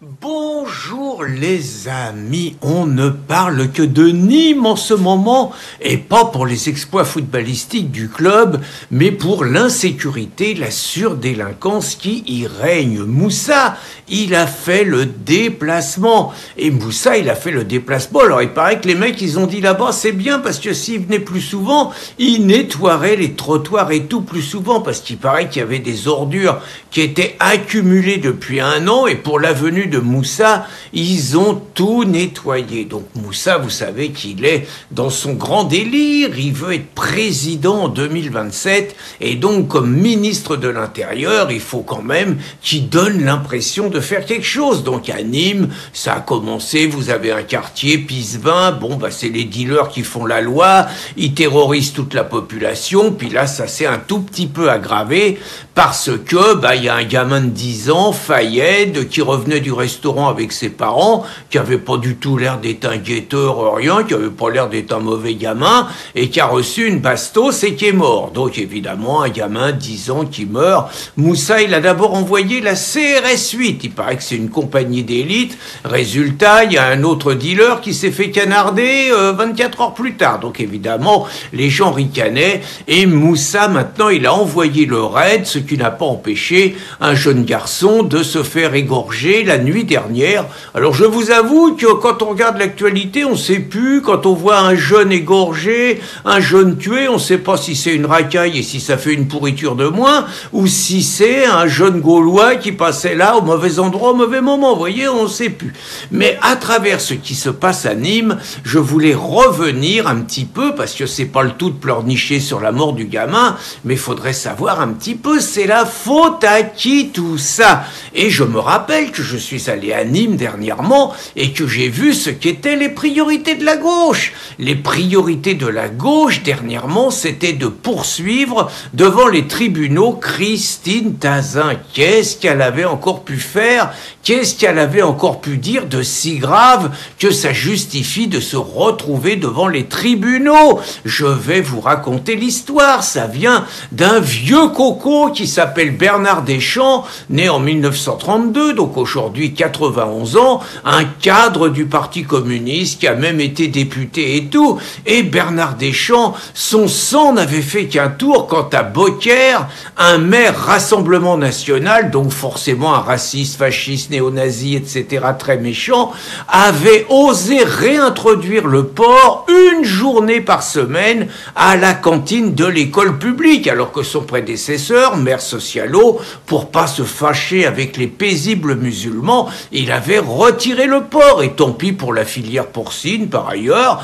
Bonjour les amis, on ne parle que de Nîmes en ce moment, et pas pour les exploits footballistiques du club, mais pour l'insécurité, la surdélinquance qui y règne. Moussa, il a fait le déplacement, alors il paraît que les mecs ils ont dit là-bas c'est bien parce que s'il venait plus souvent, il nettoierait les trottoirs et tout plus souvent, parce qu'il paraît qu'il y avait des ordures qui étaient accumulées depuis 1 an, et pour la venue de Moussa, ils ont tout nettoyé. Donc Moussa, vous savez qu'il est dans son grand délire, il veut être président en 2027, et donc comme ministre de l'Intérieur, il faut quand même qu'il donne l'impression de faire quelque chose. Donc à Nîmes, ça a commencé, vous avez un quartier, Pisevin, c'est les dealers qui font la loi, ils terrorisent toute la population, puis là ça s'est un tout petit peu aggravé, parce que il y a un gamin de 10 ans, Fayed, qui revenait du restaurant avec ses parents, qui avait pas du tout l'air d'être un guetteur, rien, qui avait pas l'air d'être un mauvais gamin, et qui a reçu une bastos et qui est mort. Donc évidemment, un gamin de 10 ans qui meurt. Moussa, il a d'abord envoyé la CRS 8, il paraît que c'est une compagnie d'élite. Résultat, il y a un autre dealer qui s'est fait canarder 24 heures plus tard. Donc évidemment, les gens ricanaient, et Moussa, maintenant, il a envoyé le raid, ce qui n'a pas empêché un jeune garçon de se faire égorger la nuit dernière. Alors je vous avoue que quand on regarde l'actualité, on ne sait plus, quand on voit un jeune égorgé, un jeune tué, on ne sait pas si c'est une racaille et si ça fait une pourriture de moins, ou si c'est un jeune Gaulois qui passait là au mauvais endroit, au mauvais moment. Vous voyez, on ne sait plus. Mais à travers ce qui se passe à Nîmes, je voulais revenir un petit peu, parce que c'est pas le tout de pleurnicher sur la mort du gamin, mais il faudrait savoir un petit peu, c'est la faute à qui tout ça? Et je me rappelle que je suis allé à Nîmes dernièrement et que j'ai vu ce qu'étaient les priorités de la gauche. Les priorités de la gauche dernièrement, c'était de poursuivre devant les tribunaux Christine Tazin. Qu'est-ce qu'elle avait encore pu faire? Qu'est-ce qu'elle avait encore pu dire de si grave que ça justifie de se retrouver devant les tribunaux? Je vais vous raconter l'histoire. Ça vient d'un vieux coco qui s'appelle Bernard Deschamps, né en 1932, donc aujourd'hui 91 ans, un cadre du Parti communiste qui a même été député et tout. Et Bernard Deschamps, son sang n'avait fait qu'un tour quand à Beaucaire, un maire Rassemblement National, donc forcément un raciste, fasciste, néo-nazi, etc., très méchant, avait osé réintroduire le porc une journée par semaine à la cantine de l'école publique, alors que son prédécesseur, maire socialo, pour pas se fâcher avec les paisibles musulmans, il avait retiré le porc, et tant pis pour la filière porcine par ailleurs,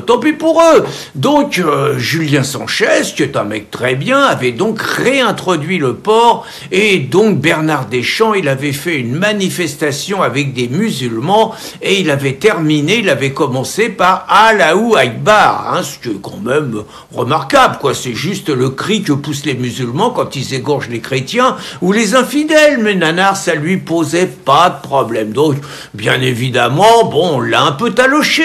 tant pis pour eux. Donc Julien Sanchez, qui est un mec très bien, avait donc réintroduit le porc, et donc Bernard Deschamps, il avait fait une manifestation avec des musulmans, et il avait commencé par Allahu Akbar, ce qui est quand même remarquable, quoi. C'est juste le cri que poussent les musulmans quand ils égorgent les chrétiens ou les infidèles, mais nanar, ça lui posait pas de problème. Donc, bien évidemment, on l'a un peu taloché,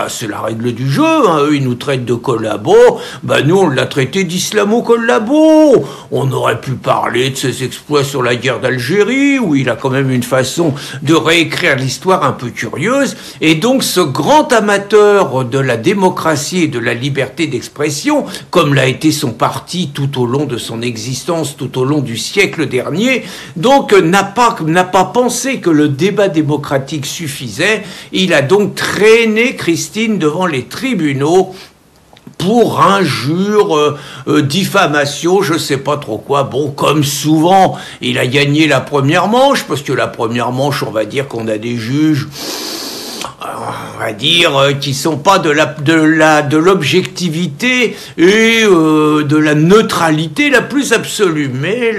c'est la règle du jeu, eux ils nous traitent de collabos, nous on l'a traité d'islamo-collabo. On aurait pu parler de ses exploits sur la guerre d'Algérie, où il a quand même une façon de réécrire l'histoire un peu curieuse, et donc ce grand amateur de la démocratie et de la liberté d'expression, comme l'a été son parti tout au long de son existence, tout au long du siècle dernier, donc n'a pas pensé que le débat démocratique suffisait. Il a donc traîné Christine devant les tribunaux pour injure, diffamation, je sais pas trop quoi. Comme souvent, il a gagné la première manche, parce que la première manche, on va dire qu'on a des juges, on va dire, qui sont pas de l'objectivité et de la neutralité la plus absolue. Mais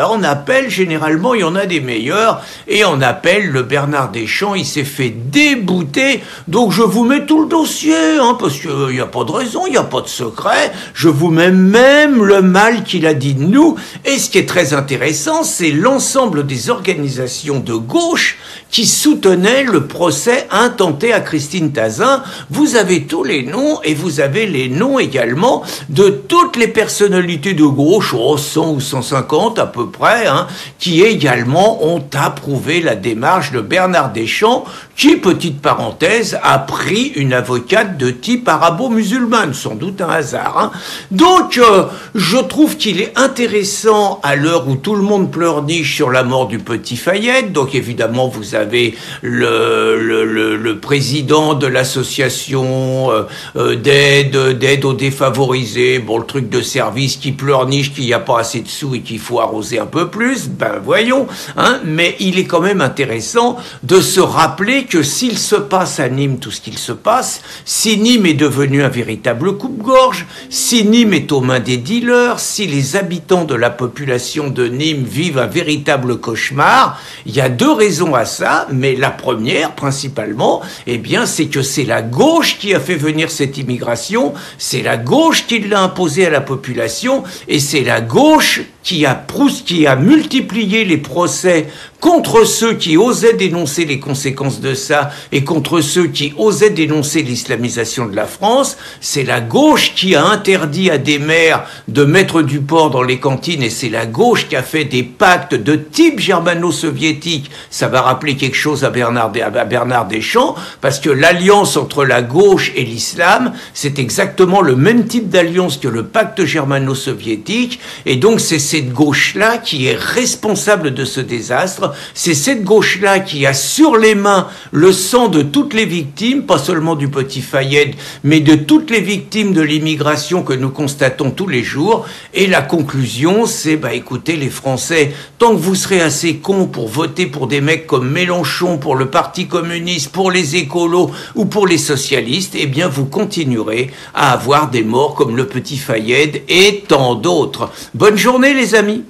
en appel, généralement, il y en a des meilleurs. Et en appel, le Bernard Deschamps, il s'est fait débouter. Donc je vous mets tout le dossier, parce qu'il n'y a pas de raison, il n'y a pas de secret. Je vous mets même le mal qu'il a dit de nous. Et ce qui est très intéressant, c'est l'ensemble des organisations de gauche qui soutenaient le procès intenté à Christine Christine Tazin, vous avez tous les noms et vous avez les noms également de toutes les personnalités de gauche, 100 ou 150 à peu près, hein, qui également ont approuvé la démarche de Bernard Deschamps, qui, petite parenthèse, a pris une avocate de type arabo-musulmane, sans doute un hasard. Hein. Donc, je trouve qu'il est intéressant à l'heure où tout le monde pleurniche sur la mort du petit Fayette. Donc, évidemment, vous avez le président de l'association d'aide aux défavorisés, bon, le truc de service qui pleurniche qu'il n'y a pas assez de sous et qu'il faut arroser un peu plus, ben voyons, hein, mais il est quand même intéressant de se rappeler que s'il se passe à Nîmes tout ce qu'il se passe, si Nîmes est devenu un véritable coupe-gorge, si Nîmes est aux mains des dealers, si les habitants de la population de Nîmes vivent un véritable cauchemar, il y a deux raisons à ça, mais la première, principalement, eh bien, c'est que c'est la gauche qui a fait venir cette immigration, c'est la gauche qui l'a imposée à la population, et c'est la gauche qui a multiplié les procès contre ceux qui osaient dénoncer les conséquences de ça et contre ceux qui osaient dénoncer l'islamisation de la France. C'est la gauche qui a interdit à des maires de mettre du porc dans les cantines et c'est la gauche qui a fait des pactes de type germano-soviétique. Ça va rappeler quelque chose à Bernard Deschamps parce que l'alliance entre la gauche et l'islam, c'est exactement le même type d'alliance que le pacte germano-soviétique et donc c'est cette gauche-là qui est responsable de ce désastre. C'est cette gauche-là qui a sur les mains le sang de toutes les victimes, pas seulement du petit Fayette, mais de toutes les victimes de l'immigration que nous constatons tous les jours. Et la conclusion, c'est, écoutez, les Français, tant que vous serez assez cons pour voter pour des mecs comme Mélenchon, pour le Parti communiste, pour les écolos ou pour les socialistes, eh bien, vous continuerez à avoir des morts comme le petit Fayette et tant d'autres. Bonne journée, les amis.